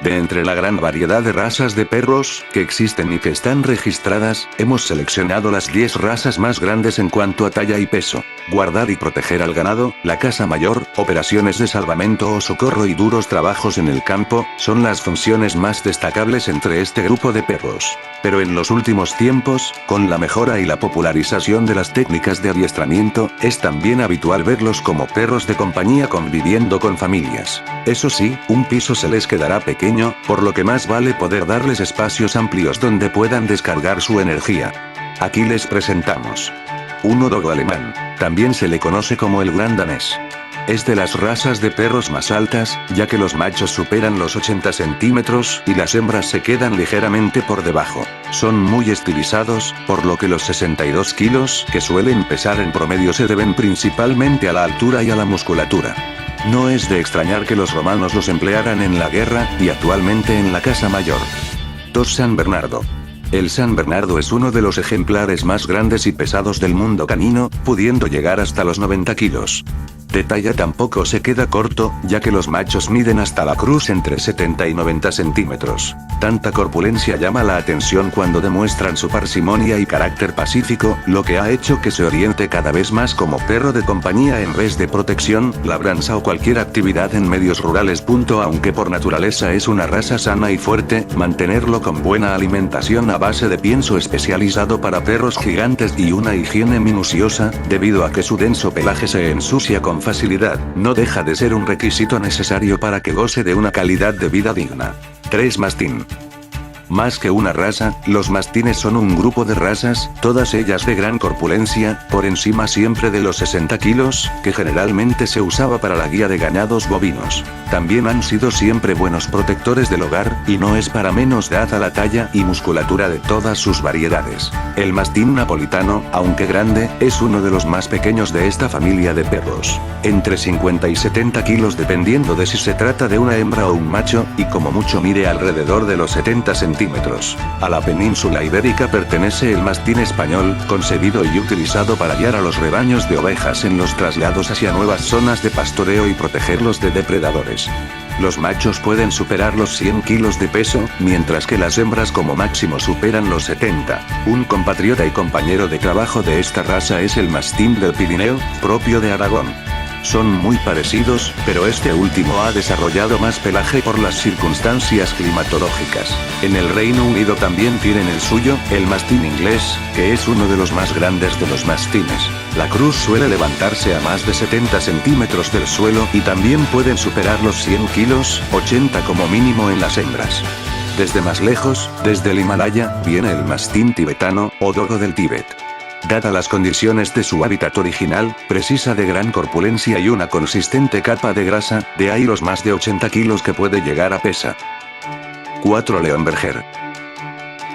De entre la gran variedad de razas de perros que existen y que están registradas, hemos seleccionado las 10 razas más grandes en cuanto a talla y peso. Guardar y proteger al ganado, la caza mayor, operaciones de salvamento o socorro y duros trabajos en el campo, son las funciones más destacables entre este grupo de perros. Pero en los últimos tiempos, con la mejora y la popularización de las técnicas de adiestramiento, es también habitual verlos como perros de compañía conviviendo con familias. Eso sí, un piso se les quedará pequeño, por lo que más vale poder darles espacios amplios donde puedan descargar su energía. Aquí les presentamos 1 Dogo alemán. También se le conoce como el gran danés. Es de las razas de perros más altas, ya que los machos superan los 80 centímetros y las hembras se quedan ligeramente por debajo. Son muy estilizados, por lo que los 62 kilos que suelen pesar en promedio se deben principalmente a la altura y a la musculatura. No es de extrañar que los romanos los emplearan en la guerra, y actualmente en la caza mayor. 2 San Bernardo. El San Bernardo es uno de los ejemplares más grandes y pesados del mundo canino, pudiendo llegar hasta los 90 kilos. De talla tampoco se queda corto, ya que los machos miden hasta la cruz entre 70 y 90 centímetros. Tanta corpulencia llama la atención cuando demuestran su parsimonia y carácter pacífico, lo que ha hecho que se oriente cada vez más como perro de compañía en vez de protección, labranza o cualquier actividad en medios rurales. Aunque por naturaleza es una raza sana y fuerte, mantenerlo con buena alimentación a base de pienso especializado para perros gigantes y una higiene minuciosa, debido a que su denso pelaje se ensucia con facilidad, no deja de ser un requisito necesario para que goce de una calidad de vida digna. 3 Mastín. Más que una raza, los mastines son un grupo de razas, todas ellas de gran corpulencia, por encima siempre de los 60 kilos, que generalmente se usaba para la guía de ganados bovinos. También han sido siempre buenos protectores del hogar, y no es para menos dada la talla y musculatura de todas sus variedades. El mastín napolitano, aunque grande, es uno de los más pequeños de esta familia de perros. Entre 50 y 70 kilos dependiendo de si se trata de una hembra o un macho, y como mucho mide alrededor de los 70 centímetros. A la península ibérica pertenece el mastín español, concebido y utilizado para guiar a los rebaños de ovejas en los traslados hacia nuevas zonas de pastoreo y protegerlos de depredadores. Los machos pueden superar los 100 kilos de peso, mientras que las hembras como máximo superan los 70. Un compatriota y compañero de trabajo de esta raza es el mastín del Pirineo, propio de Aragón. Son muy parecidos, pero este último ha desarrollado más pelaje por las circunstancias climatológicas. En el Reino Unido también tienen el suyo, el mastín inglés, que es uno de los más grandes de los mastines. La cruz suele levantarse a más de 70 centímetros del suelo y también pueden superar los 100 kilos, 80 como mínimo en las hembras. Desde más lejos, desde el Himalaya, viene el mastín tibetano, o dogo del Tíbet. Dada las condiciones de su hábitat original, precisa de gran corpulencia y una consistente capa de grasa, de ahí los más de 80 kilos que puede llegar a pesar. 4 Leonberger.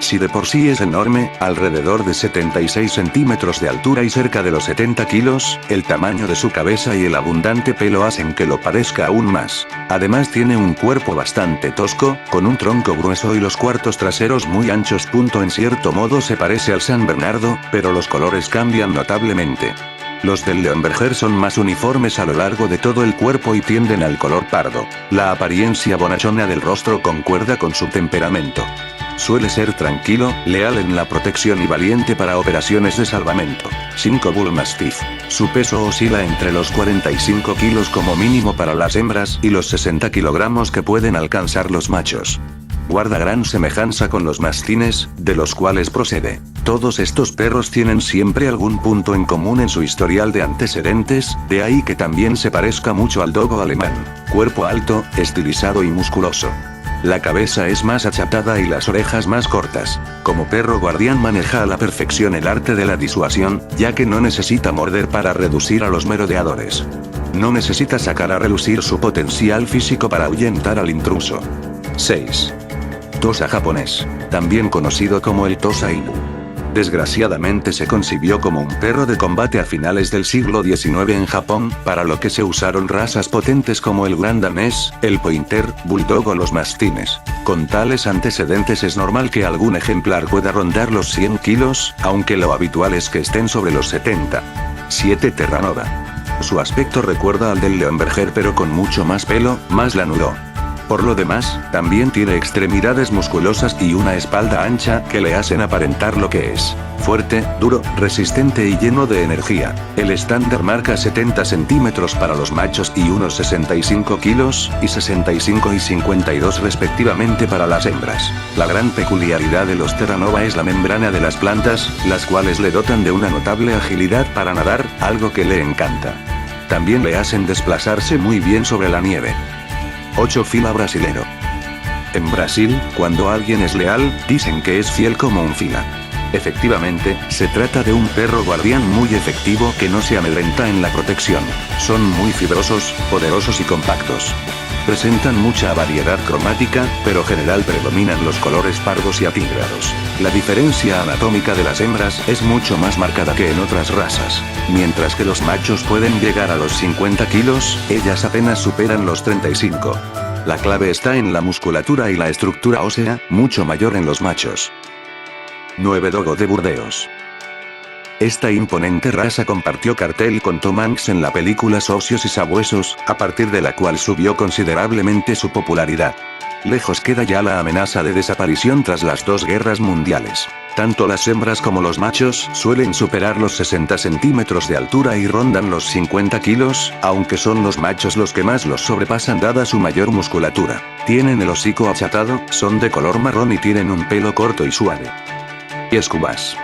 Si de por sí es enorme, alrededor de 76 centímetros de altura y cerca de los 70 kilos, el tamaño de su cabeza y el abundante pelo hacen que lo parezca aún más. Además tiene un cuerpo bastante tosco, con un tronco grueso y los cuartos traseros muy anchos. En cierto modo se parece al San Bernardo, pero los colores cambian notablemente. Los del Leonberger son más uniformes a lo largo de todo el cuerpo y tienden al color pardo. La apariencia bonachona del rostro concuerda con su temperamento. Suele ser tranquilo, leal en la protección y valiente para operaciones de salvamento. 5 Bull Mastiff. Su peso oscila entre los 45 kilos como mínimo para las hembras y los 60 kilogramos que pueden alcanzar los machos. Guarda gran semejanza con los mastines, de los cuales procede. Todos estos perros tienen siempre algún punto en común en su historial de antecedentes, de ahí que también se parezca mucho al dogo alemán. Cuerpo alto, estilizado y musculoso. La cabeza es más achatada y las orejas más cortas. Como perro guardián maneja a la perfección el arte de la disuasión, ya que no necesita morder para reducir a los merodeadores. No necesita sacar a relucir su potencial físico para ahuyentar al intruso. 6. Tosa japonés, también conocido como el Tosa Inu. Desgraciadamente se concibió como un perro de combate a finales del siglo XIX en Japón, para lo que se usaron razas potentes como el gran danés, el pointer, bulldog o los mastines. Con tales antecedentes es normal que algún ejemplar pueda rondar los 100 kilos, aunque lo habitual es que estén sobre los 70. 7 Terranova. Su aspecto recuerda al del Leonberger pero con mucho más pelo, más lanudo. Por lo demás, también tiene extremidades musculosas y una espalda ancha que le hacen aparentar lo que es. Fuerte, duro, resistente y lleno de energía. El estándar marca 70 centímetros para los machos y unos 65 kilos, y 65 y 52 respectivamente para las hembras. La gran peculiaridad de los Terra Nova es la membrana de las plantas, las cuales le dotan de una notable agilidad para nadar, algo que le encanta. También le hacen desplazarse muy bien sobre la nieve. 8 Fila brasilero. En Brasil, cuando alguien es leal, dicen que es fiel como un fila. Efectivamente, se trata de un perro guardián muy efectivo que no se amedrenta en la protección. Son muy fibrosos, poderosos y compactos. Presentan mucha variedad cromática, pero general predominan los colores pardos y atigrados. La diferencia anatómica de las hembras es mucho más marcada que en otras razas. Mientras que los machos pueden llegar a los 50 kilos, ellas apenas superan los 35. La clave está en la musculatura y la estructura ósea, mucho mayor en los machos. 9 Dogo de Burdeos. Esta imponente raza compartió cartel con Tom Hanks en la película Socios y Sabuesos, a partir de la cual subió considerablemente su popularidad. Lejos queda ya la amenaza de desaparición tras las 2 guerras mundiales. Tanto las hembras como los machos suelen superar los 60 centímetros de altura y rondan los 50 kilos, aunque son los machos los que más los sobrepasan dada su mayor musculatura. Tienen el hocico achatado, son de color marrón y tienen un pelo corto y suave. Escubas.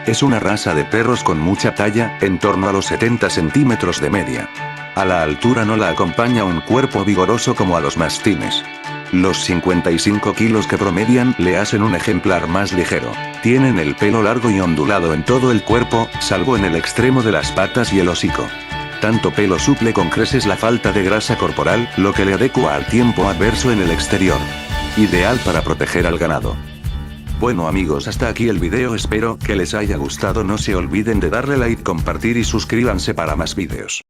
Es una raza de perros con mucha talla, en torno a los 70 centímetros de media. A la altura no la acompaña un cuerpo vigoroso como a los mastines. Los 55 kilos que promedian le hacen un ejemplar más ligero. Tienen el pelo largo y ondulado en todo el cuerpo, salvo en el extremo de las patas y el hocico. Tanto pelo suple con creces la falta de grasa corporal, lo que le adecua al tiempo adverso en el exterior. Ideal para proteger al ganado. Bueno amigos, hasta aquí el video, espero que les haya gustado, no se olviden de darle like, compartir y suscríbanse para más videos.